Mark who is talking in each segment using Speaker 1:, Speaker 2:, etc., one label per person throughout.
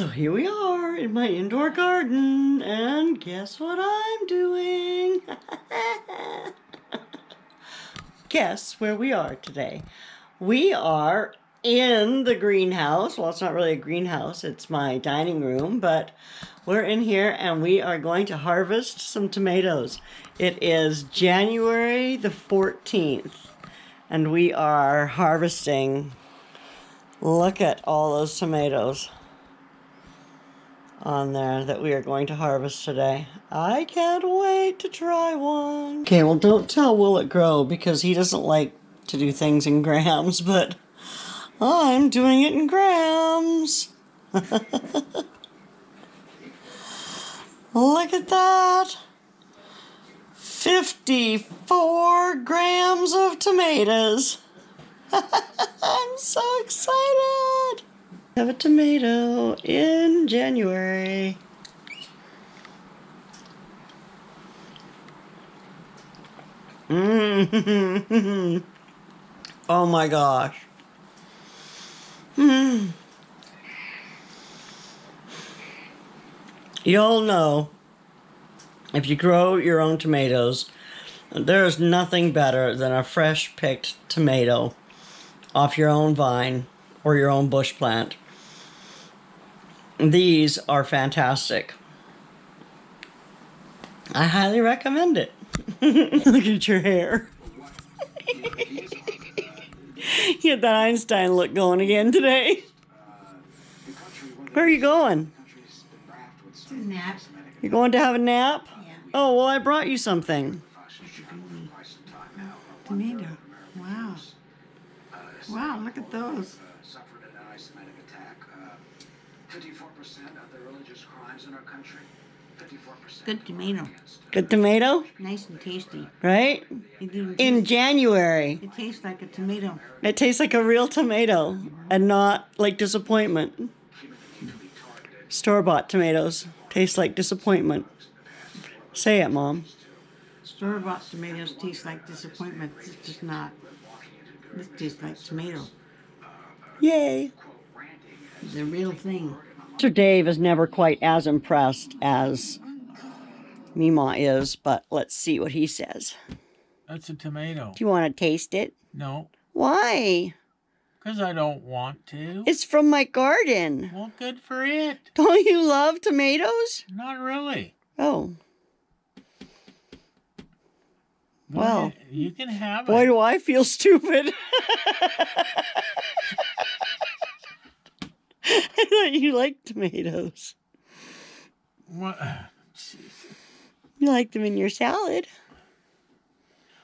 Speaker 1: So here we are in my indoor garden, and guess what I'm doing? Guess where we are today. We are in the greenhouse. Well, it's not really a greenhouse, it's my dining room, but we're in here and we are going to harvest some tomatoes. It is January the 14th, and we are harvesting. Look at all those tomatoes on there that we are going to harvest today. I can't wait to try one. Okay, well, don't tell Will it grow because he doesn't like to do things in grams, but I'm doing it in grams. Look at that. 54 grams of tomatoes. I'm so excited. Have a tomato in January. Oh my gosh. You'll know, if you grow your own tomatoes, there's nothing better than a fresh picked tomato off your own vine or your own bush plant. These are fantastic. I highly recommend it. Look at your hair. You had that Einstein look going again today. Where are you going?
Speaker 2: A nap.
Speaker 1: You're going to have a nap?
Speaker 2: Yeah.
Speaker 1: Oh, well, I brought you something.
Speaker 2: Tomato. Wow. Wow, look at those. Good tomato.
Speaker 1: Good tomato?
Speaker 2: Nice and tasty.
Speaker 1: Right? In January.
Speaker 2: It tastes like a tomato.
Speaker 1: It tastes like a real tomato and not like disappointment. Store-bought tomatoes taste like disappointment. Say it, Mom.
Speaker 2: Store-bought tomatoes taste like disappointment. It's just not. This tastes like tomato.
Speaker 1: Yay.
Speaker 2: The real thing.
Speaker 1: Mr. Dave is never quite as impressed as Mima is, but let's see what he says.
Speaker 3: That's a tomato.
Speaker 1: Do you want to taste it?
Speaker 3: No.
Speaker 1: Why?
Speaker 3: Because I don't want to.
Speaker 1: It's from my garden.
Speaker 3: Well, good for it.
Speaker 1: Don't you love tomatoes?
Speaker 3: Not really.
Speaker 1: Oh.
Speaker 3: Go
Speaker 1: Well,
Speaker 3: ahead. You can have
Speaker 1: boy,
Speaker 3: it.
Speaker 1: do I feel stupid. I thought you liked tomatoes.
Speaker 3: What?
Speaker 1: You like them in your salad.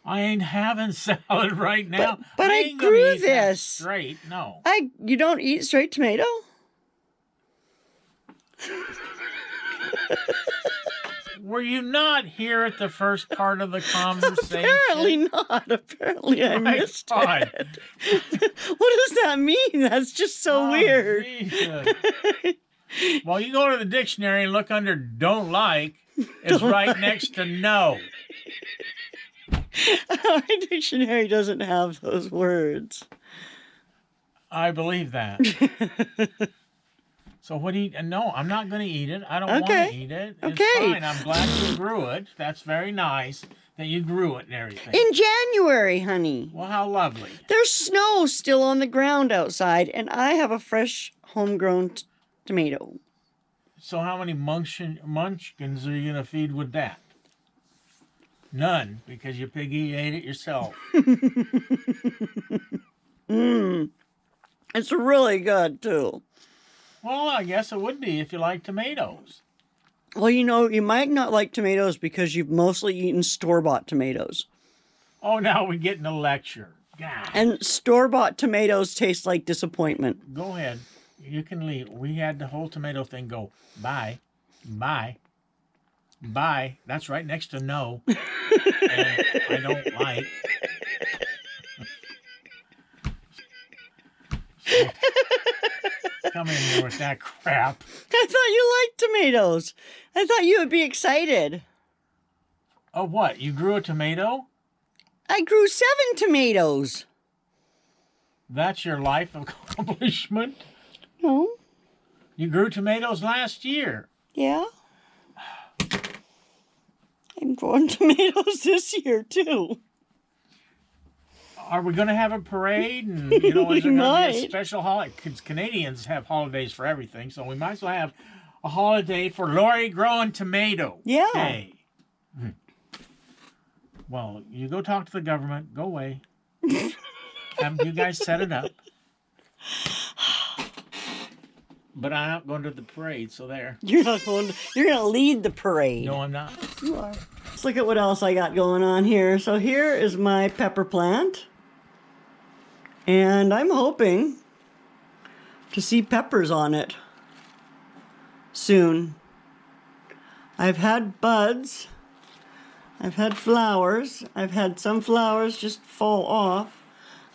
Speaker 3: I ain't having salad right now.
Speaker 1: But I
Speaker 3: ain't gonna
Speaker 1: grew
Speaker 3: eat that
Speaker 1: this.
Speaker 3: straight. No.
Speaker 1: You don't eat straight tomato?
Speaker 3: Were you not here at the first part of the conversation?
Speaker 1: Apparently not. Apparently I missed
Speaker 3: God.
Speaker 1: it. What does that mean? That's just so weird.
Speaker 3: Jesus. Well, you go to the dictionary and look under don't like. It's right next to no.
Speaker 1: My dictionary doesn't have those words.
Speaker 3: I believe that. So what do you... No, I'm not going to eat it. I don't want to eat it. It's fine. I'm glad you grew it. That's very nice that you grew it and everything.
Speaker 1: In January, honey.
Speaker 3: Well, how lovely.
Speaker 1: There's snow still on the ground outside, and I have a fresh, homegrown tomato.
Speaker 3: So how many munchkins are you going to feed with that? None, because your piggy ate it yourself.
Speaker 1: It's really good, too.
Speaker 3: Well, I guess it would be if you like tomatoes.
Speaker 1: Well, you know, you might not like tomatoes because you've mostly eaten store-bought tomatoes.
Speaker 3: Oh, now we're getting a lecture. God.
Speaker 1: And store-bought tomatoes taste like disappointment.
Speaker 3: Go ahead. You can leave. We had the whole tomato thing go, bye, bye, bye. That's right next to no. And I don't like. So, come in here with that crap.
Speaker 1: I thought you liked tomatoes. I thought you would be excited.
Speaker 3: Oh, what? You grew a tomato?
Speaker 1: I grew 7 tomatoes.
Speaker 3: That's your life accomplishment?
Speaker 1: No.
Speaker 3: You grew tomatoes last year.
Speaker 1: Yeah. I'm growing tomatoes this year too.
Speaker 3: Are we going to have a parade? And, is there
Speaker 1: We
Speaker 3: going to be a
Speaker 1: might.
Speaker 3: special holiday? Because Canadians have holidays for everything, so we might as well have a holiday for Lorrie growing tomato.
Speaker 1: Yeah.
Speaker 3: Day. Well, you go talk to the government. Go away. You guys set it up. But I'm not going to the parade, so there.
Speaker 1: You're not going to, you're going to lead the parade.
Speaker 3: No, I'm not.
Speaker 1: You are. Let's look at what else I got going on here. So here is my pepper plant. And I'm hoping to see peppers on it soon. I've had buds. I've had flowers. I've had some flowers just fall off.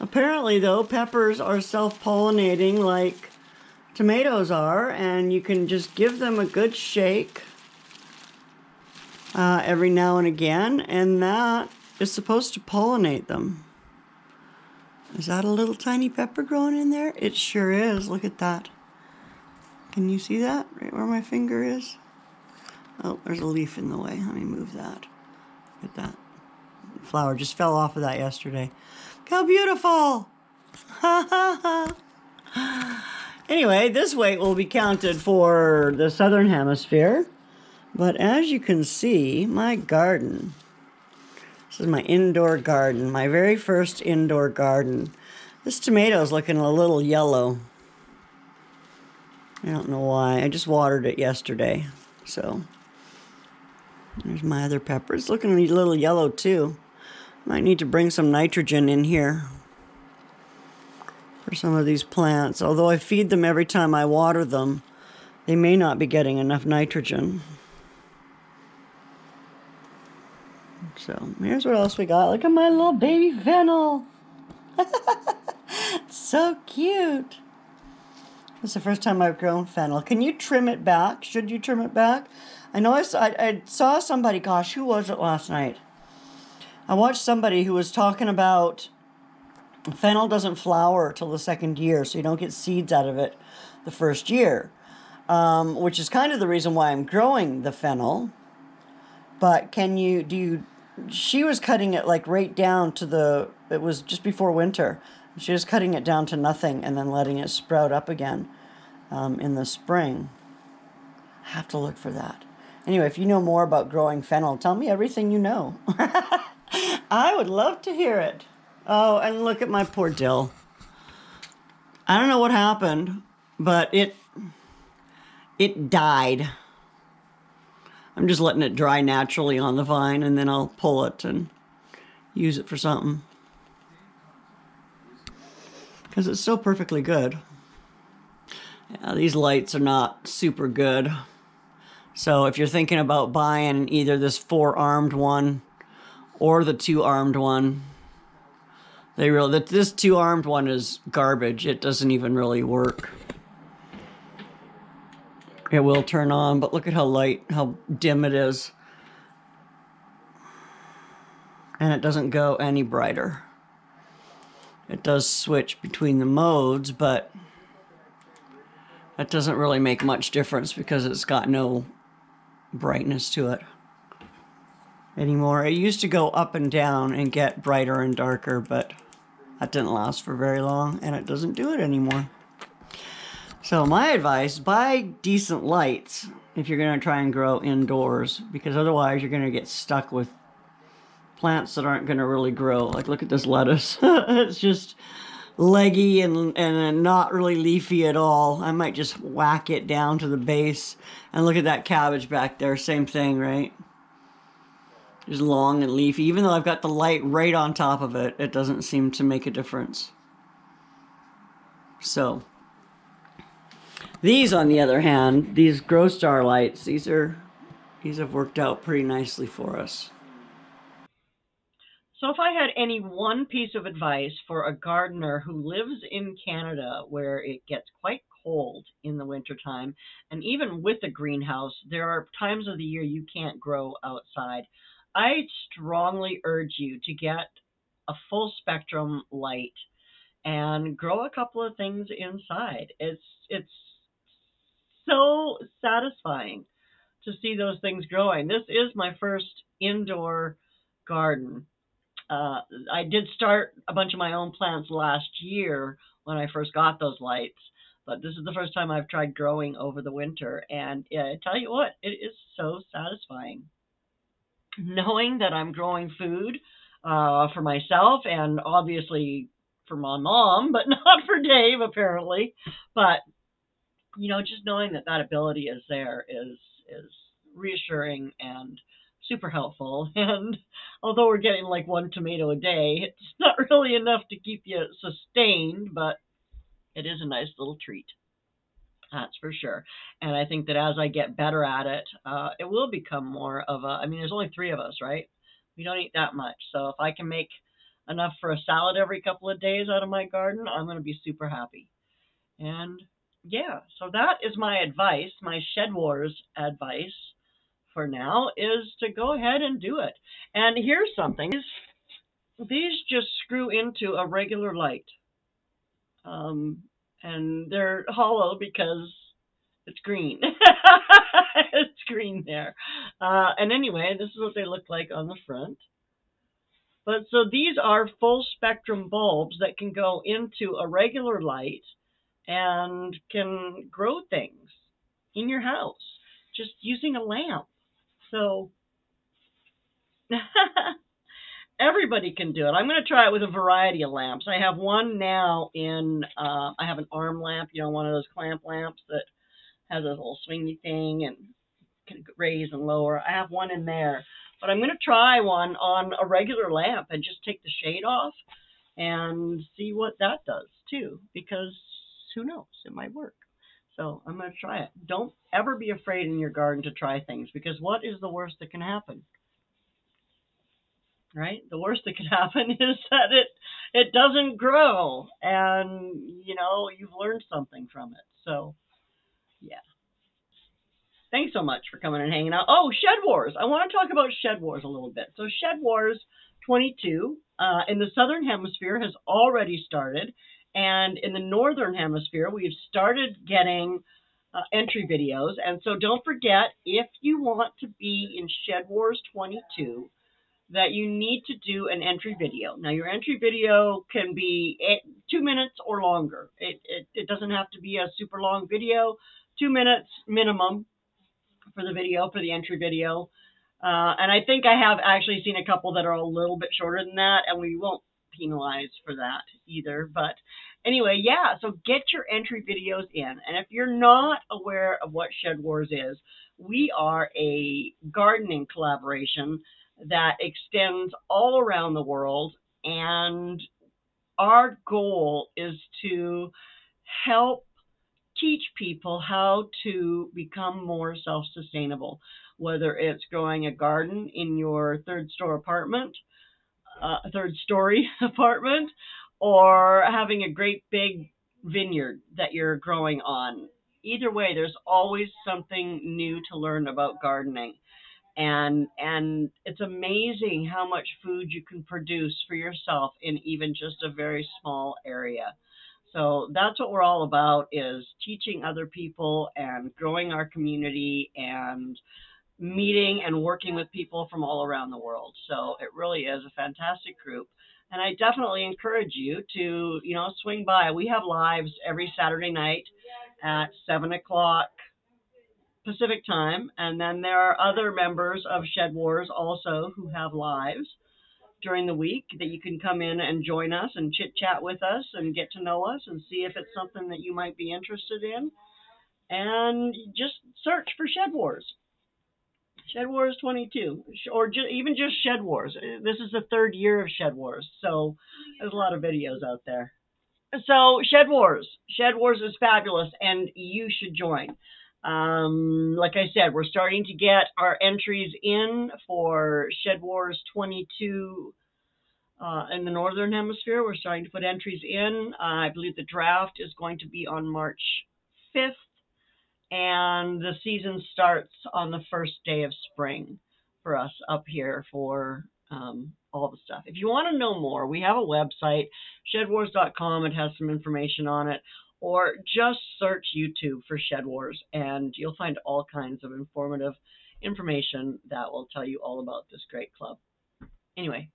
Speaker 1: Apparently, though, peppers are self-pollinating like tomatoes are, and you can just give them a good shake every now and again, and that is supposed to pollinate them. Is that a little tiny pepper growing in there? It sure is. Look at that. Can you see that right where my finger is? Oh, there's a leaf in the way. Let me move that. Look at that. The flower just fell off of that yesterday. Look how beautiful! Anyway, this weight will be counted for the southern hemisphere. But as you can see, my garden, this is my indoor garden, my very first indoor garden. This tomato is looking a little yellow. I don't know why. I just watered it yesterday. So, there's my other pepper. It's looking a little yellow too. Might need to bring some nitrogen in here for some of these plants. Although I feed them every time I water them, they may not be getting enough nitrogen. So here's what else we got. Look at my little baby fennel. So cute. It's the first time I've grown fennel. Can you trim it back? Should you trim it back? I know I saw somebody, gosh, who was it last night? I watched somebody who was talking about fennel doesn't flower till the second year, so you don't get seeds out of it the first year, which is kind of the reason why I'm growing the fennel. But she was cutting it like right down to it was just before winter. She was cutting it down to nothing and then letting it sprout up again in the spring. I have to look for that. Anyway, if you know more about growing fennel, tell me everything you know. I would love to hear it. Oh, and look at my poor dill. I don't know what happened, but it died. I'm just letting it dry naturally on the vine, and then I'll pull it and use it for something. Because it's so perfectly good. Yeah, these lights are not super good. So if you're thinking about buying either this 4-armed one or the 2-armed one, this 2-armed one is garbage. It doesn't even really work. It will turn on, but look at how dim it is. And it doesn't go any brighter. It does switch between the modes, but that doesn't really make much difference because it's got no brightness to it anymore. It used to go up and down and get brighter and darker, but that didn't last for very long, and it doesn't do it anymore. So my advice, buy decent lights if you're going to try and grow indoors, because otherwise you're going to get stuck with plants that aren't going to really grow. Like, look at this lettuce. It's just leggy and not really leafy at all. I might just whack it down to the base. And look at that cabbage back there. Same thing, right? Just long and leafy. Even though I've got the light right on top of it, it doesn't seem to make a difference. So these, on the other hand, these Grow Star lights, these have worked out pretty nicely for us. So if I had any one piece of advice for a gardener who lives in Canada where it gets quite cold in the wintertime, and even with a greenhouse, there are times of the year you can't grow outside, I strongly urge you to get a full spectrum light and grow a couple of things inside. It's so satisfying to see those things growing. This is my first indoor garden. I did start a bunch of my own plants last year when I first got those lights, but this is the first time I've tried growing over the winter. And I tell you what, it is so satisfying knowing that I'm growing food for myself and obviously for my mom, but not for Dave apparently. But just knowing that that ability is there is reassuring and super helpful. And although we're getting like one tomato a day, it's not really enough to keep you sustained, but it is a nice little treat. That's for sure. And I think that as I get better at it, it will become more of a. I mean, there's only three of us, right? We don't eat that much. So if I can make enough for a salad every couple of days out of my garden, I'm going to be super happy. And yeah, so that is my advice. My SHEDWARS advice for now is to go ahead and do it. And here's something. These just screw into a regular light. And they're hollow because it's green. It's green there. And anyway, this is what they look like on the front. But so these are full spectrum bulbs that can go into a regular light and can grow things in your house just using a lamp. So everybody can do it. I'm going to try it with a variety of lamps. I have one now I have an arm lamp, one of those clamp lamps that has a little swingy thing and can raise and lower. I have one in there, but I'm going to try one on a regular lamp and just take the shade off and see what that does too, because who knows, it might work. So I'm going to try it. Don't ever be afraid in your garden to try things, because what is the worst that can happen? Right? The worst that could happen is that it doesn't grow, and you've learned something from it. So yeah. Thanks so much for coming and hanging out. Oh, SHEDWARS. I want to talk about SHEDWARS a little bit. So SHEDWARS22 in the Southern Hemisphere has already started. And in the Northern Hemisphere, we've started getting entry videos. And so don't forget, if you want to be in SHEDWARS22, that you need to do an entry video. Now, your entry video can be 2 minutes or longer. It doesn't have to be a super long video. 2 minutes minimum for the video, for the entry video. And I think I have actually seen a couple that are a little bit shorter than that, and we won't penalize for that either. But anyway, yeah, so get your entry videos in. And if you're not aware of what SHEDWARS is, we are a gardening collaboration that extends all around the world, and our goal is to help teach people how to become more self-sustainable, whether it's growing a garden in your third story apartment, or having a great big vineyard that you're growing on. Either way, there's always something new to learn about gardening. And it's amazing how much food you can produce for yourself in even just a very small area. So that's what we're all about, is teaching other people and growing our community and meeting and working with people from all around the world. So it really is a fantastic group. And I definitely encourage you to, swing by. We have lives every Saturday night at 7 o'clock Pacific time. And then there are other members of SHEDWARS also who have lives during the week that you can come in and join us and chit chat with us and get to know us and see if it's something that you might be interested in. And just search for SHEDWARS. SHEDWARS22, or even just SHEDWARS. This is the third year of SHEDWARS, so there's a lot of videos out there. So SHEDWARS is fabulous, and you should join. Like I said, we're starting to get our entries in for SHEDWARS22 in the Northern Hemisphere. We're starting to put entries in. I believe the draft is going to be on March 5th, and the season starts on the first day of spring for us up here for all the stuff. If you want to know more, we have a website, shedwars.com. It has some information on it. or just search YouTube for SHEDWARS, and you'll find all kinds of informative information that will tell you all about this great club. Anyway,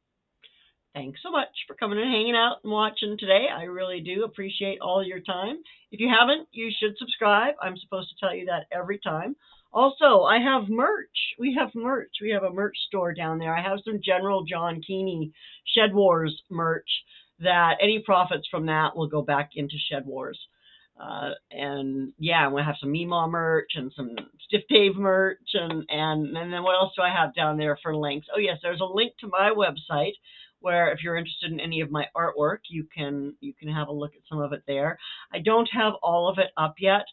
Speaker 1: thanks so much for coming and hanging out and watching today. I really do appreciate all your time. If you haven't, you should subscribe. I'm supposed to tell you that every time. Also, I have merch. We have merch. We have a merch store down there. I have some General John Keeney SHEDWARS merch that any profits from that will go back into SHEDWARS. And yeah, we'll have some Meemaw merch and some Stiff Dave merch, and then what else do I have down there for links? Oh yes, there's a link to my website where if you're interested in any of my artwork, you can have a look at some of it there. I don't have all of it up yet,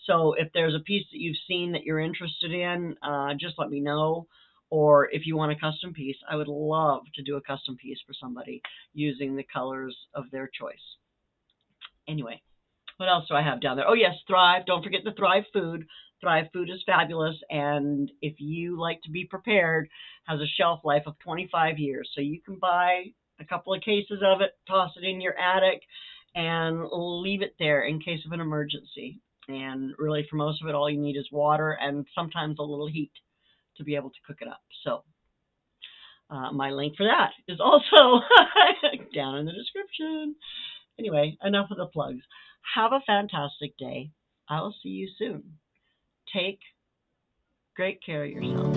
Speaker 1: so if there's a piece that you've seen that you're interested in, just let me know. Or if you want a custom piece, I would love to do a custom piece for somebody using the colors of their choice. Anyway, what else do I have down there? Oh yes, Thrive. Don't forget the Thrive food. Thrive food is fabulous, and if you like to be prepared, has a shelf life of 25 years. So you can buy a couple of cases of it, toss it in your attic, and leave it there in case of an emergency. And really, for most of it, all you need is water and sometimes a little heat to be able to cook it up. So my link for that is also down in the description. Anyway, enough of the plugs. Have a fantastic day. I will see you soon. Take great care of yourself.